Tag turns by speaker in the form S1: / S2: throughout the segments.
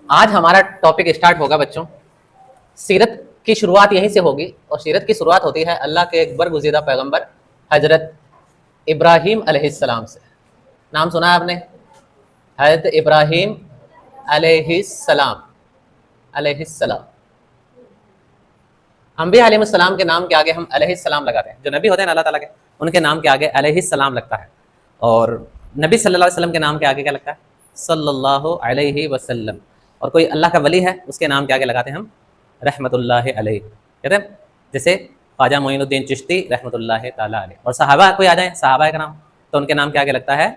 S1: آج ہمارا topic start ہوگا بچوں، سیرت کی شروعات یہیں سے ہوگی، اور سیرت کی شروعات ہوتی ہے اللہ کے ایک برگزیدہ پیغمبر حضرت ابراہیم علیہ السلام سے۔ نام سنا ہے آپ نے؟ حضرت ابراہیم علیہ السلام، علیہ السلام۔ انبیاء علیہ السلام کے نام کے آگے ہم علیہ السلام لگاتے ہیں، جو نبی ہوتے ہیں اللہ تعالیٰ کے، ان کے نام کے آگے علیہ السلام لگتا ہے، اور نبی صلی اللہ علیہ وسلم کے نام کے آگے کیا لگتا ہے؟ صلی اللہ علیہ وسلم۔ اور کوئی اللہ کا ولی ہے، اس کے نام کے آگے لگاتے ہیں ہم رحمت اللہ علیہ، کہتے ہیں جیسے خواجہ معین الدین چشتی رحمۃ اللہ تعالیٰ علیہ۔ اور صحابہ کوئی آ جائیں، صحابہ کا نام، تو ان کے نام کے آگے لگتا ہے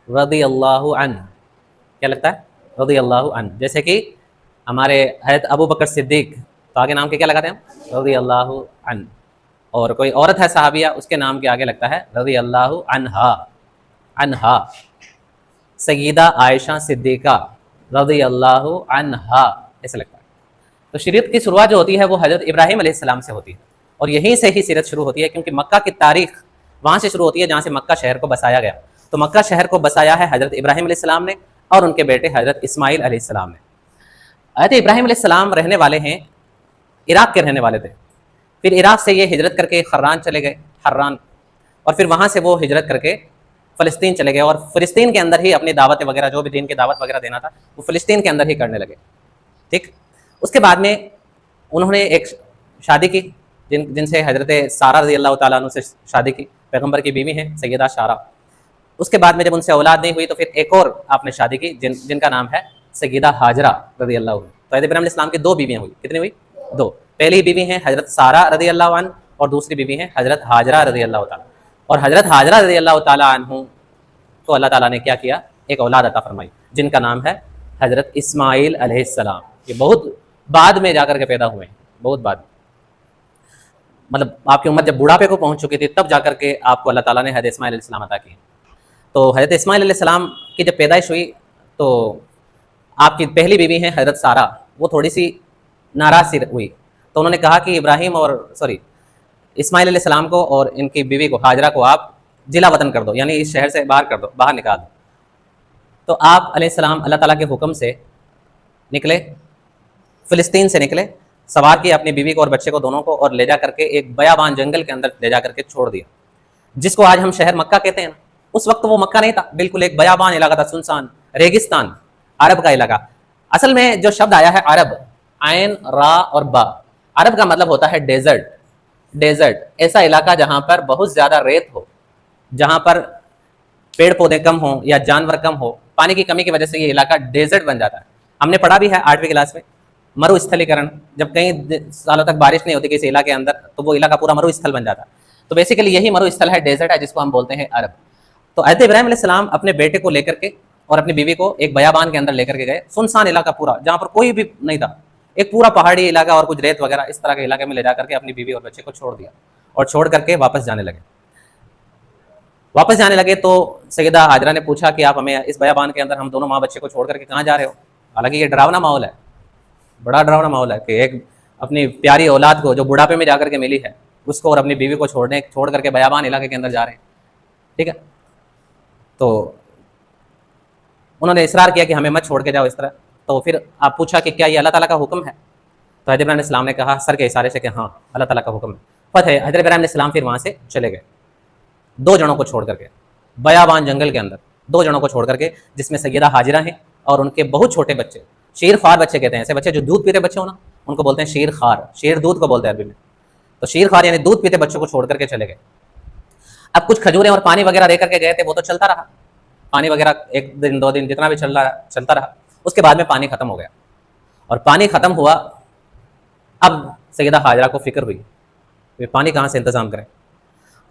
S1: رضی اللہ عنہ، کیا لگتا ہے؟ رضی اللہ عنہ۔ جیسے کہ ہمارے حضرت ابو بکر صدیق، تو آگے نام کے کیا لگاتے ہیں؟ رضی اللہ عنہ۔ اور کوئی عورت ہے صحابیہ، اس کے نام کے آگے لگتا ہے رضی اللہ عنہا، عنہا۔ سیدہ عائشہ صدیقہ رضی اللہ عنہا، ایسے لگتا ہے۔ تو شریعت کی شروعات جو ہوتی ہے وہ حضرت ابراہیم علیہ السلام سے ہوتی ہے، اور یہیں سے ہی سیرت شروع ہوتی ہے، کیونکہ مکہ کی تاریخ وہاں سے شروع ہوتی ہے جہاں سے مکہ شہر کو بسایا گیا۔ تو مکہ شہر کو بسایا ہے حضرت ابراہیم علیہ السلام نے اور ان کے بیٹے حضرت اسماعیل علیہ السلام نے۔ حضرت ابراہیم علیہ السلام رہنے والے ہیں، عراق کے رہنے والے تھے، پھر عراق سے یہ ہجرت کر کے حران چلے گئے، حران، اور پھر وہاں سے وہ ہجرت کر کے فلسطین چلے گئے، اور فلسطین کے اندر ہی اپنی دعوت وغیرہ، جو بھی دین کی دعوت وغیرہ دینا تھا وہ فلسطین کے اندر ہی کرنے لگے، ٹھیک۔ اس کے بعد میں انہوں نے ایک شادی کی، جن سے حضرت سارہ رضی اللہ تعالیٰ عنہ سے شادی کی، پیغمبر کی بیوی ہیں سیدہ سارہ۔ اس کے بعد میں جب ان سے اولاد نہیں ہوئی تو پھر ایک اور آپ نے شادی کی، جن کا نام ہے سیدہ ہاجرہ رضی اللہ عنہ۔ تو حضرت ابراہیم علیہ السلام کی دو بیویاں ہوئی، کتنی ہوئی؟ دو۔ پہلی بیوی ہیں حضرت سارہ رضی اللہ عنہ، اور دوسری بیوی ہیں حضرت ہاجرہ رضی اللہ تعالیٰ۔ اور حضرت ہاجرہ رضی اللہ تعالیٰ عنہ تو اللہ تعالیٰ نے کیا کیا؟ ایک اولاد عطا فرمائی، جن کا نام ہے حضرت اسماعیل علیہ السلام۔ یہ بہت بعد میں جا کر کے پیدا ہوئے ہیں، بہت بعد میں، مطلب آپ کی امت جب بڑھاپے کو پہنچ چکی تھی تب جا کر کے آپ کو اللہ تعالیٰ نے حضرت اسماعیل علیہ السلام عطا کیے۔ تو حضرت اسماعیل علیہ السلام کی جب پیدائش ہوئی تو آپ کی پہلی بیوی ہیں حضرت سارہ، وہ تھوڑی سی ناراض سی ہوئی، تو انہوں نے کہا کہ اسماعیل علیہ السلام کو اور ان کی بیوی کو ہاجرہ کو آپ جلا وطن کر دو، یعنی اس شہر سے باہر کر دو، باہر نکال دو۔ تو آپ علیہ السلام اللہ تعالیٰ کے حکم سے نکلے، فلسطین سے نکلے، سوار کیا اپنی بیوی کو اور بچے کو دونوں کو، اور لے جا کر کے ایک بیابان جنگل کے اندر لے جا کر کے چھوڑ دیا، جس کو آج ہم شہر مکہ کہتے ہیں نا۔ اس وقت وہ مکہ نہیں تھا، بالکل ایک بیابان علاقہ تھا، سنسان ریگستان، عرب کا علاقہ۔ اصل میں جو شبد آیا ہے عرب، عین را اور با، عرب کا مطلب ہوتا ہے ڈیزرٹ، ڈیزرٹ ایسا علاقہ جہاں پر بہت زیادہ ریت ہو، جہاں پر پیڑ پودے کم ہوں یا جانور کم ہو، پانی کی کمی کی وجہ سے یہ علاقہ ڈیزرٹ بن جاتا ہے۔ ہم نے پڑھا بھی ہے 8ویں کلاس میں، مرو استھلیکرن، جب کئی سالوں تک بارش نہیں ہوتی کسی علاقے کے اندر تو وہ علاقہ پورا مرو استھل بن جاتا ہے۔ تو بیسیکلی یہی مرو استھل ہے، ڈیزرٹ ہے، جس کو ہم بولتے ہیں عرب۔ تو حضرت ابراہیم علیہ السلام اپنے بیٹے کو لے کر کے اور اپنی بیوی کو ایک بیابان کے اندر لے کر کے گئے، سنسان علاقہ پورا، جہاں پر کوئی بھی نہیں تھا، ایک پورا پہاڑی علاقہ اور کچھ ریت وغیرہ اس طرح کے علاقے میں لے جا کر کے اپنی بیوی اور بچے کو چھوڑ دیا، اور چھوڑ کر کے واپس جانے لگے۔ واپس جانے لگے تو سیدہ ہاجرہ نے پوچھا کہ آپ ہمیں اس بیابان کے اندر ہم دونوں ماں بچے کو چھوڑ کر کے کہاں جا رہے ہو؟ حالانکہ یہ ڈراؤنا ماحول ہے، بڑا ڈراؤنا ماحول ہے کہ ایک اپنی پیاری اولاد کو جو بڑھاپے میں جا کر کے ملی ہے اس کو اور اپنی بیوی کو چھوڑ کر کے بیابان علاقے کے اندر جا رہے ہیں، ٹھیک ہے۔ تو انہوں نے اصرار کیا کہ ہمیں مت چھوڑ کے جاؤ اس طرح۔ تو پھر آپ پوچھا کہ کیا یہ اللہ تعالیٰ کا حکم ہے؟ تو حضرت ابراہیم علیہ السلام نے کہا سر کے اشارے سے کہ ہاں اللہ تعالیٰ کا حکم ہے۔ فتح حضرت ابراہیم علیہ السلام پھر وہاں سے چلے گئے، دو جنوں کو چھوڑ کر کے، بیابان جنگل کے اندر دو جنوں کو چھوڑ کر کے، جس میں سیدہ ہاجرہ ہیں اور ان کے بہت چھوٹے بچے، شیر خوار بچے کہتے ہیں، ایسے بچے جو دودھ پیتے بچے ہو نا ان کو بولتے ہیں شیر خوار، شیر دودھ کو بولتے ہیں عربی میں۔ تو شیر خوار یعنی دودھ پیتے بچوں کو چھوڑ کر کے چلے گئے۔ اب کچھ کھجوریں اور پانی وغیرہ دے کر کے گئے تھے، وہ تو چلتا رہا، پانی وغیرہ ایک دن دو دن جتنا بھی چلتا رہا۔ اس کے بعد میں پانی ختم ہو گیا، اور پانی ختم ہوا، اب سیدہ ہاجرہ کو فکر ہوئی کہ پانی کہاں سے انتظام کریں۔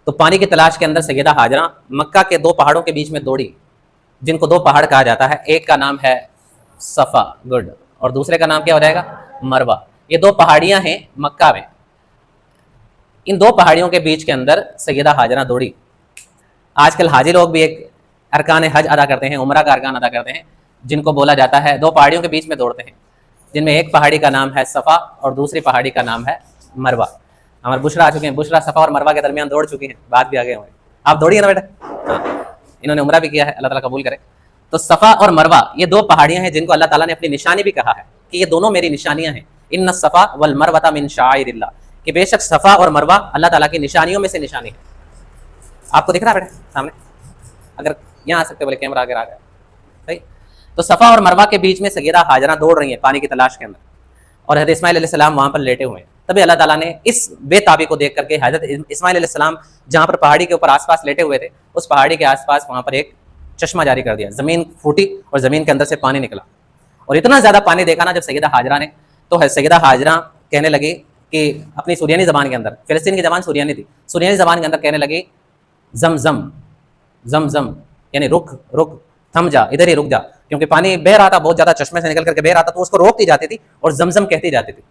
S1: تو پانی کی تلاش کے اندر سیدہ ہاجرہ مکہ کے دو پہاڑوں کے بیچ میں دوڑی، جن کو دو پہاڑ کہا جاتا ہے، ایک کا نام ہے صفا، گڈ، اور دوسرے کا نام کیا ہو جائے گا؟ مروہ۔ یہ دو پہاڑیاں ہیں مکہ میں، ان دو پہاڑیوں کے بیچ کے اندر سیدہ ہاجرہ دوڑی۔ آج کل حاجی لوگ بھی ایک ارکان حج ادا کرتے ہیں، عمرہ کا ارکان ادا کرتے ہیں، جن کو بولا جاتا ہے، دو پہاڑیوں کے بیچ میں دوڑتے ہیں، جن میں ایک پہاڑی کا نام ہے صفا اور دوسری پہاڑی کا نام ہے مروہ۔ ہمارے بشرا آ چکے ہیں، بشرا صفا اور مروہ کے درمیان دوڑ چکی ہیں، بات بھی آگے ہوئے، آپ دوڑیے نا بیٹا۔ انہوں نے عمرہ بھی کیا ہے، اللہ تعالیٰ قبول کرے۔ تو صفا اور مروہ یہ دو پہاڑیاں ہیں جن کو اللہ تعالیٰ نے اپنی نشانی بھی کہا ہے کہ یہ دونوں میری نشانیاں ہیں. ان الصفا والمروہ من شعائر اللہ, کہ بے شک صفا اور مروہ اللہ تعالیٰ کی نشانیوں میں سے نشانی ہے. آپ کو دکھ رہا ہے بیٹے سامنے؟ اگر یہاں آ سکتے بولے کیمرہ آگے آ گیا صحیح. تو صفا اور مروہ کے بیچ میں سیدہ ہاجرہ دوڑ رہی ہیں پانی کی تلاش کے اندر, اور حضرت اسماعیل علیہ السلام وہاں پر لیٹے ہوئے ہیں. تبھی اللہ تعالیٰ نے اس بے تابی کو دیکھ کر کے حضرت اسماعیل علیہ السلام جہاں پر پہاڑی کے اوپر آس پاس لیٹے ہوئے تھے, اس پہاڑی کے آس پاس وہاں پر ایک چشمہ جاری کر دیا. زمین پھوٹی اور زمین کے اندر سے پانی نکلا, اور اتنا زیادہ پانی دیکھا نا جب سیدہ ہاجرہ نے, تو سیدہ ہاجرہ کہنے لگی کہ اپنی سوریانی زبان کے اندر, فلسطین کی زبان سوریانی تھی, سوریانی زبان کے اندر کہنے لگی زم زم زم زم, یعنی رک رک, تھم جا, ادھر ہی رک جا, کیونکہ پانی بہ رہا تھا بہت زیادہ, چشمے سے نکل کر کے بہ رہا تھا, تو اس کو روکتی جاتی تھی اور زمزم کہتی جاتی تھی.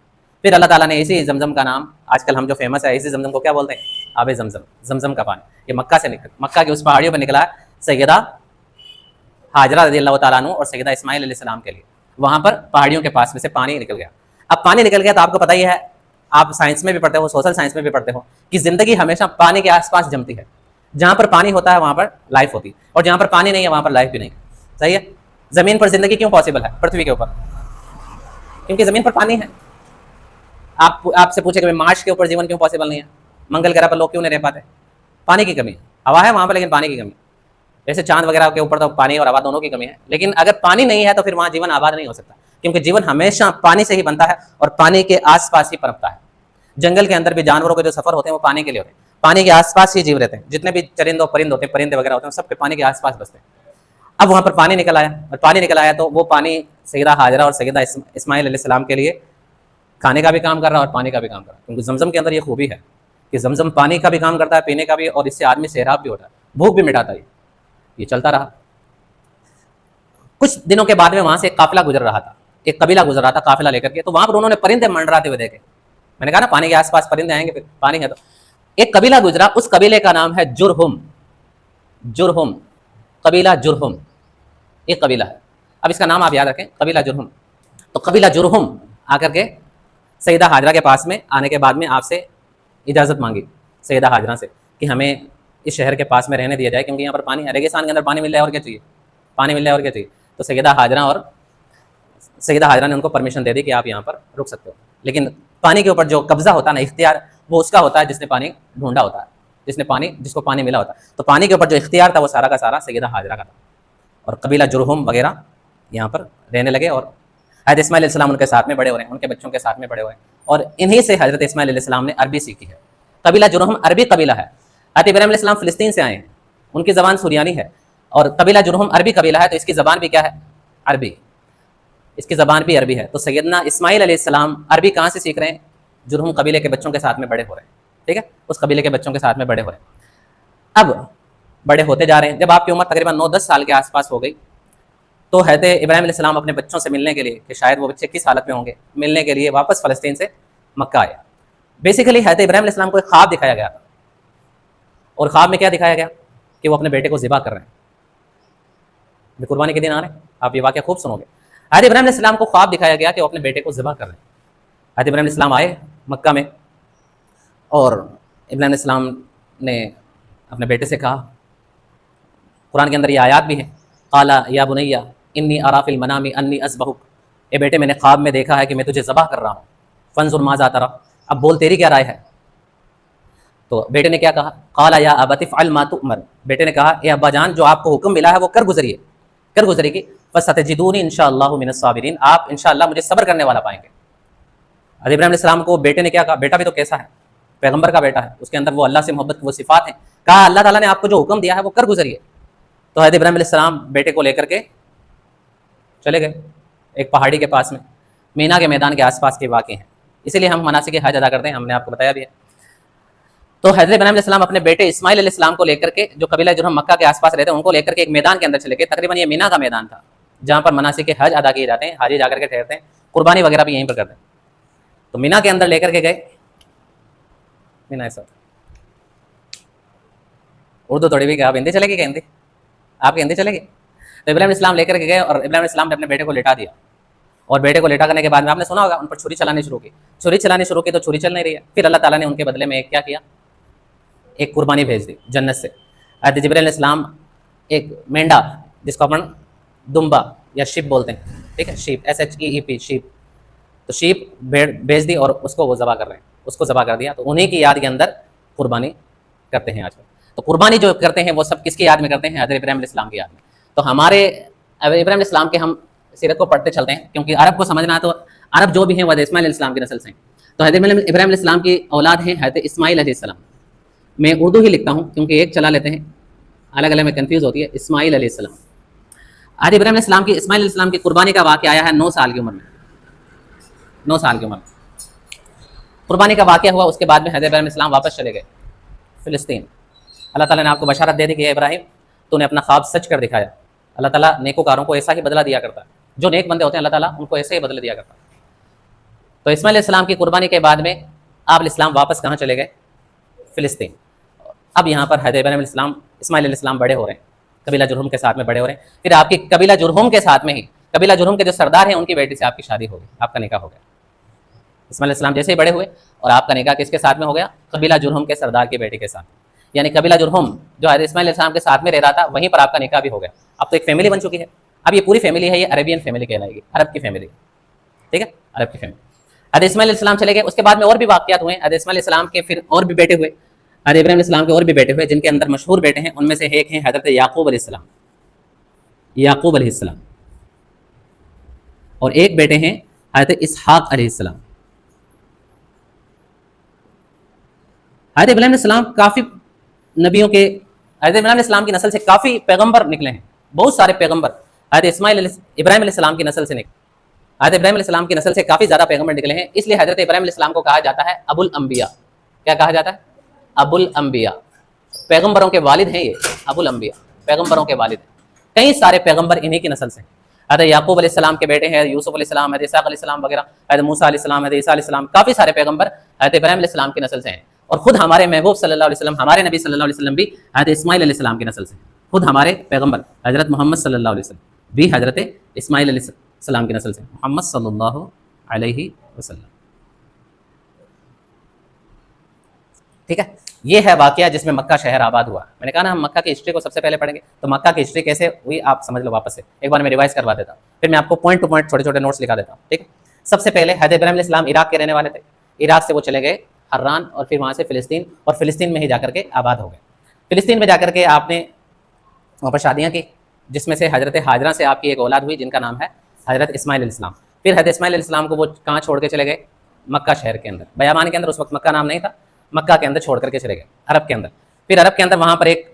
S1: پھر اللہ تعالیٰ نے اسی زمزم کا نام, آج کل ہم جو فیمس ہے اسی زمزم کو کیا بولتے ہیں؟ آب زمزم, زمزم کا پانی. یہ مکہ سے نکل, مکہ کی اس پہاڑیوں پہ نکلا سیدہ ہاجرہ رضی اللہ تعالیٰ عنہ اور سیدہ اسماعیل علیہ السلام کے لیے. وہاں پر پہاڑیوں کے پاس میں سے پانی نکل گیا. اب پانی نکل گیا تو آپ کو پتہ ہی ہے, آپ سائنس میں بھی پڑھتے ہو, سوشل سائنس میں بھی پڑھتے ہو, کہ زندگی ہمیشہ پانی کے آس پاس جمتی ہے. جہاں پر پانی ہوتا ہے وہاں پر لائف ہوتی ہے, اور جہاں پر پانی نہیں ہے وہاں پر لائف بھی نہیں. صحیح ہے. زمین پر زندگی کیوں پاسبل ہے پرتھوی کے اوپر؟ کیونکہ زمین پر پانی ہے. آپ سے پوچھے کہ مارس کے اوپر جیون کیوں پاسبل نہیں ہے, منگل گرہ پر لوگ کیوں نہیں رہ پاتے؟ پانی کی کمی ہے. ہوا ہے وہاں پر لیکن پانی کی کمی. جیسے چاند وغیرہ کے اوپر تو پانی اور ہوا دونوں کی کمی ہے, لیکن اگر پانی نہیں ہے تو پھر وہاں جیون آباد نہیں ہو سکتا, کیونکہ جیون ہمیشہ پانی سے ہی بنتا ہے اور پانی کے آس پاس ہی پنپتا ہے. جنگل کے اندر بھی جانوروں کے جو سفر ہوتے ہیں وہ پانی کے لیے ہوتے ہیں, پانی کے آس پاس ہی جیو رہتے ہیں. جتنے بھی چرند و پرند ہوتے ہیں, پرندے وغیرہ ہوتے ہیں, سب کے پانی کے آس پاس بستے ہیں. اب وہاں پر پانی نکل آیا, اور پانی نکل آیا تو وہ پانی سیدہ ہاجرہ اور سیدہ اسماعیل علیہ السلام کے لیے کھانے کا بھی کام کر رہا اور پانی کا بھی کام کر رہا, کیونکہ زمزم کے اندر یہ خوبی ہے کہ زمزم پانی کا بھی کام کرتا ہے, پینے کا بھی, اور اس سے آدمی سیراب بھی ہوتا ہے, بھوک بھی مٹاتا ہے. یہ چلتا رہا. کچھ دنوں کے بعد میں وہاں سے ایک قافلہ گزر رہا تھا, ایک قبیلہ گزر رہا تھا قافلہ لے کر کے. تو وہاں پر انہوں نے پرندے منڈراتے ہوئے دیکھے. میں نے کہا نا پانی کے آس پاس پرندے آئیں گے, پھر پانی ہے تو. ایک قبیلہ گزرا, اس قبیلے کا نام ہے جرہم. جرہم, قبیلہ جرہم, ایک قبیلہ ہے. اب اس کا نام آپ یاد رکھیں, قبیلہ جرہم. تو قبیلہ جرہم آ کر کے سیدہ ہاجرہ کے پاس میں آنے کے بعد میں آپ سے اجازت مانگی سیدہ ہاجرہ سے کہ ہمیں اس شہر کے پاس میں رہنے دیا جائے, کیونکہ یہاں پر پانی ہے, ریگستان کے اندر پانی مل رہا ہے اور کیا چاہیے, پانی مل رہا ہے اور کیا چاہیے. تو سیدہ ہاجرہ نے ان کو پرمیشن دے دی کہ آپ یہاں پر رک سکتے ہو. لیکن پانی کے اوپر جو قبضہ ہوتا ہے نا, اختیار, وہ اس کا ہوتا ہے جس نے پانی ڈھونڈا ہوتا ہے, جس کو پانی ملا ہوتا ہے. تو پانی کے اوپر جو اختیار تھا وہ سارا کا سارا سیدہ ہاجرہ کا تھا. اور قبیلہ جرہم وغیرہ یہاں پر رہنے لگے, اور حضرت اسماعیل علیہ السلام ان کے ساتھ میں بڑے ہو رہے ہیں, ان کے بچوں کے ساتھ میں بڑے ہوئے ہیں, اور انہی سے حضرت اسماعیل علیہ السلام نے عربی سیکھی ہے. قبیلہ جرہم عربی قبیلہ ہے. حضرت ابراہیم علیہ السلام فلسطین سے آئے ہیں, ان کی زبان سریانی ہے, اور قبیلہ جرہم عربی قبیلہ ہے, تو اس کی زبان بھی کیا ہے؟ عربی. اس کی زبان بھی عربی ہے. تو سیدنا اسماعیل علیہ السلام عربی کہاں سے سیکھ رہے ہیں؟ جرہم قبیلے کے بچوں کے ساتھ میں بڑے ہو رہے ہیں. ٹھیک ہے, اس قبیلے کے بچوں کے ساتھ میں بڑے ہو رہے ہیں. اب بڑے ہوتے جا رہے ہیں. جب آپ کی عمر تقریباً 9-10 سال کے آس پاس ہو گئی, تو حضرت ابراہیم علیہ السلام اپنے بچوں سے ملنے کے لیے, کہ شاید وہ بچے کس حالت میں ہوں گے, ملنے کے لیے واپس فلسطین سے مکہ آیا. بیسیکلی حضرت ابراہیم علیہ السلام کو ایک خواب دکھایا گیا تھا, اور خواب میں کیا دکھایا گیا کہ وہ اپنے بیٹے کو ذبح کر رہے ہیں. قربانی کے دن آ رہے ہیں, آپ یہ واقعہ خوب سنو گے. حضرت ابراہیم علیہ السلام کو خواب دکھایا گیا کہ وہ اپنے بیٹے کو ذبح کر رہے ہیں. حضرت ابراہیم علیہ السلام آئے مکہ میں, اور ابراہیم علیہ السلام نے اپنے بیٹے سے کہا, قرآن کے اندر یہ آیات بھی ہیں, قال یا بنی انی اری فی المنام انی اذبحک, اے بیٹے میں نے خواب میں دیکھا ہے کہ میں تجھے ذبح کر رہا ہوں, فانظر ماذا تری, اب بول تیری کیا رائے ہے. تو بیٹے نے کیا کہا, قال یا ابت افعل ما تؤمر, بیٹے نے کہا اے ابا جان جو آپ کو حکم ملا ہے وہ کر گزریے گی. فستجدونی انشاءاللہ من الصابرین, آپ انشاءاللہ مجھے صبر کرنے والا پائیں گے. حضرت ابراہیم علیہ السلام کو بیٹے نے کیا کہا, بیٹا بھی تو کیسا ہے, پیغمبر کا بیٹا ہے, اس کے اندر وہ اللہ سے محبت کی وہ صفات ہیں. کہا اللہ تعالیٰ نے آپ کو جو حکم دیا ہے وہ کر گزریے. تو حضرت ابراہیم علیہ السلام بیٹے کو لے کر کے چلے گئے ایک پہاڑی کے پاس میں, مینا کے میدان کے آس پاس کے واقع ہیں, اسی لیے ہم مناسک حج ادا کرتے ہیں, ہم نے آپ کو بتایا بھی ہے. تو حضرت ابراہیم علیہ السلام اپنے بیٹے اسماعیل علیہ السلام کو لے کر کے, جو قبیلہ جرہم مکہ کے آس پاس رہتے ہیں, ان کو لے کر کے ایک میدان کے اندر چلے گئے. تقریباً یہ مینا کا میدان تھا جہاں پر مناسک حج ادا کیے جاتے ہیں, حاجی جا کر کے ٹھہرتے ہیں, قربانی وغیرہ بھی یہیں پر کرتے ہیں. تو مینا کے اندر لے کر کے گئے. مینا ایسا اردو تھوڑی بھی کہ آپ ہندی چلے گی, کہ ہندی آپ کی ہندی چلے گی. تو ابراہیم علیہ السلام لے کر کے گئے, اور ابراہیم علیہ السلام نے اپنے بیٹے کو لٹا دیا, اور بیٹے کو لٹا کرنے کے بعد میں آپ نے سنا ہوگا ان پر چھری چلانی شروع کی. چھری تو چھری چل نہیں رہی ہے. پھر اللہ تعالیٰ نے ان کے بدلے میں کیا کیا, ایک قربانی بھیج دی جنت سے. حضرت جبرائیل علیہ السلام ایک مینڈا, جس کو اپن دمبا یا شیپ بولتے ہیں، ٹھیک ہے، شیپ SHEEP شیپ، تو شیپ بیچ دی اور اس کو وہ ذبح کر رہے ہیں، اس کو ذبح کر دیا، تو انہیں کی یاد کے اندر قربانی کرتے ہیں آج کل۔ تو قربانی جو کرتے ہیں وہ سب کس کی یاد میں کرتے ہیں؟ حضرت ابراہیم علیہ السلام کی یاد میں۔ تو ہمارے ابراہیم علیہ السلام کے ہم سیرت کو پڑھتے چلتے ہیں، کیونکہ عرب کو سمجھنا ہے تو عرب جو بھی ہیں وہ حضرت اسماعیل علیہ السلام کی نسل سے ہیں۔ تو حضرت ابراہیم علیہ السلام کی اولاد ہیں حضرت اسماعیل علیہ السلام۔ میں اردو ہی لکھتا ہوں کیونکہ ایک چلا لیتے ہیں، الگ الگ میں کنفیوز ہوتی ہے۔ اسماعیل علیہ السلام، حضرت ابراہیم علیہ السلام کی اسماعیل علیہ السلام کی قربانی کا واقعہ آیا ہے 9 سال کی عمر میں، 9 سال کی عمر میں قربانی کا واقعہ ہوا۔ اس کے بعد میں حضرت ابراہیم علیہ السلام واپس چلے گئے فلسطین۔ اللہ تعالیٰ نے آپ کو بشارت دے دی کہ اے ابراہیم تو نے اپنا خواب سچ کر دکھایا۔ اللہ تعالیٰ نیکوکاروں کو ایسا ہی بدلہ دیا کرتا ہے، جو نیک بندے ہوتے ہیں اللہ تعالیٰ ان کو ایسے ہی بدلہ دیا کرتا ہے۔ تو اسماعیل علیہ السلام کی قربانی کے بعد میں آپ علیہ السلام واپس کہاں چلے گئے؟ فلسطین۔ اب یہاں پر حضرت ابراہیم علیہ السلام اسماعیل علیہ السلام بڑے ہو رہے ہیں، قبیلہ جرہم کے ساتھ میں بڑے ہو رہے ہیں۔ پھر آپ کی قبیلہ جرہم کے ساتھ میں ہی، قبیلہ جرہم کے جو سردار ہیں ان کی بیٹی سے آپ کی شادی ہو گئی، آپ کا نکاح ہو گیا۔ اسماعیل علیہ السلام جیسے ہی بڑے ہوئے اور آپ کا نکاح کس کے ساتھ میں ہو گیا؟ قبیلہ جرہم کے سردار کی بیٹی کے ساتھ، یعنی قبیلہ جرہم جو حضرت اسماعیل علیہ السلام کے ساتھ میں رہ رہا تھا وہیں پر آپ کا نکاح بھی ہو گیا۔ اب تو ایک فیملی بن چکی ہے۔ اب یہ پوری فیملی ہے، یہ عربین فیملی کہلائے گی، عرب کی فیملی، ٹھیک ہے، عرب کی فیملی۔ حضرت اسماعیل علیہ السلام چلے گئے، اس کے بعد میں اور بھی واقعات ہوئے۔ حضرت اسماعیل علیہ السلام کے پھر اور بھی بیٹے ہوئے، حضرت ابراہیم علیہ السلام کے اور بھی بیٹے ہوئے، جن کے اندر مشہور بیٹے ہیں ان میں سے ایک ہیں حضرت یعقوب علیہ السلام، یعقوب علیہ السلام، اور ایک بیٹے ہیں حضرت اسحاق علیہ السلام۔ حضرت ابراہیم علیہ السلام کافی نبیوں کے، حضرت ابراہیم علیہ السلام کی نسل سے کافی پیغمبر نکلے ہیں، بہت سارے پیغمبر حضرت ابراہیم علیہ السلام کی نسل سے نکلے۔ حضرت ابراہیم علیہ السلام کی نسل سے کافی زیادہ پیغمبر نکلے ہیں، اس لیے حضرت ابراہیم علیہ السلام کو کہا جاتا ہے ابو الانبیاء۔ کیا کہا جاتا ہے؟ ابو الانبیاء، پیغمبروں کے والد ہیں یہ، ابو الانبیاء پیغمبروں کے والد ہیں۔ کئی سارے پیغمبر انہی کی نسل سے ہیں۔ حضرت یعقوب علیہ السلام کے بیٹے ہیں یوسف علیہ السلام، حضرت اسحاق علیہ السلام وغیرہ، حضرت موسیٰ علیہ السلام، حضرت عیسیٰ علیہ السلام، کافی سارے پیغمبر حضرت ابراہیم علیہ السلام کی نسل سے ہیں۔ اور خود ہمارے محبوب صلی اللہ علیہ وسلم، ہمارے نبی صلی اللہ علیہ وسلم بھی حضرت اسماعیل علیہ السلام کی نسل سے ہیں۔ خود ہمارے پیغمبر حضرت محمد صلی اللہ علیہ وسلم بھی حضرت اسماعیل علیہ السلام کی نسل سے، محمد صلی اللہ علیہ وسلم، ٹھیک ہے۔ یہ ہے واقعہ جس میں مکہ شہر آباد ہوا۔ میں نے کہا نا ہم مکہ کی ہسٹری کو سب سے پہلے پڑھیں گے، تو مکہ کی ہسٹری کیسے ہوئی آپ سمجھ لو واپس سے، ایک بار میں ریوائز کروا دیتا ہوں، پھر میں آپ کو پوائنٹ ٹو پوائنٹ چھوٹے چھوٹے نوٹس لکھا دیتا ہوں، ٹھیک ہے۔ سب سے پہلے حضرت ابراہیم علیہ السلام عراق کے رہنے والے تھے، عراق سے وہ چلے گئے حران، اور پھر وہاں سے فلسطین، اور فلسطین میں ہی جا کر کے آباد ہو گئے۔ فلسطین میں جا کر کے آپ نے وہاں پر شادیاں کی، جس میں سے حضرت ہاجرہ سے آپ کی ایک اولاد ہوئی جن کا نام ہے حضرت اسماعیل علیہ السلام۔ پھر حضرت اسماعیل علیہ السلام کو وہ کہاں چھوڑ کے چلے گئے؟ مکہ شہر کے اندر، بیابان کے اندر، اس وقت مکہ نام نہیں تھا، مکہ کے اندر چھوڑ کر کے چلے گئے عرب کے اندر۔ پھر عرب کے اندر وہاں پر ایک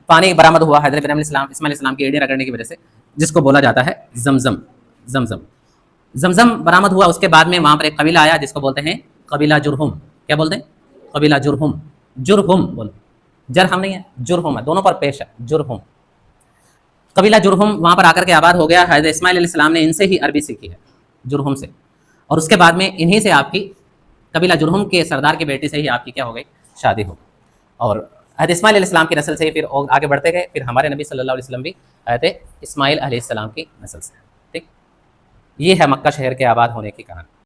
S1: پانی برآمد ہوا حضرت ابراہیم علیہ السلام، اسماعیل علیہ السلام کی ایڑیاں رگڑنے کی وجہ سے، جس کو بولا جاتا ہے زمزم، زمزم، زمزم برآمد ہوا۔ اس کے بعد میں وہاں پر ایک قبیلہ آیا جس کو بولتے ہیں قبیلہ جرہم۔ کیا بولتے ہیں؟ قبیلہ جرہم، جرہم بولتے، جرہم نہیں ہے، جرہم ہے، دونوں پر پیش ہے، جرہم۔ قبیلہ جرہم وہاں پر آ کر کے آباد ہو گیا۔ حضرت اسماعیل علیہ السلام نے ان سے ہی عربی سیکھی ہے، جرہم سے، اور اس کے بعد میں انہی سے آپ کی قبیلہ جرہم کے سردار کی بیٹی سے ہی آپ کی کیا ہو گئی؟ شادی ہو گئی۔ اور حضرت اسماعیل علیہ السلام کی نسل سے ہی پھر آگے بڑھتے گئے، پھر ہمارے نبی صلی اللہ علیہ وسلم بھی حضرت اسماعیل علیہ السلام کی نسل سے، ٹھیک۔ یہ ہے مکہ شہر کے آباد ہونے کی کہانی۔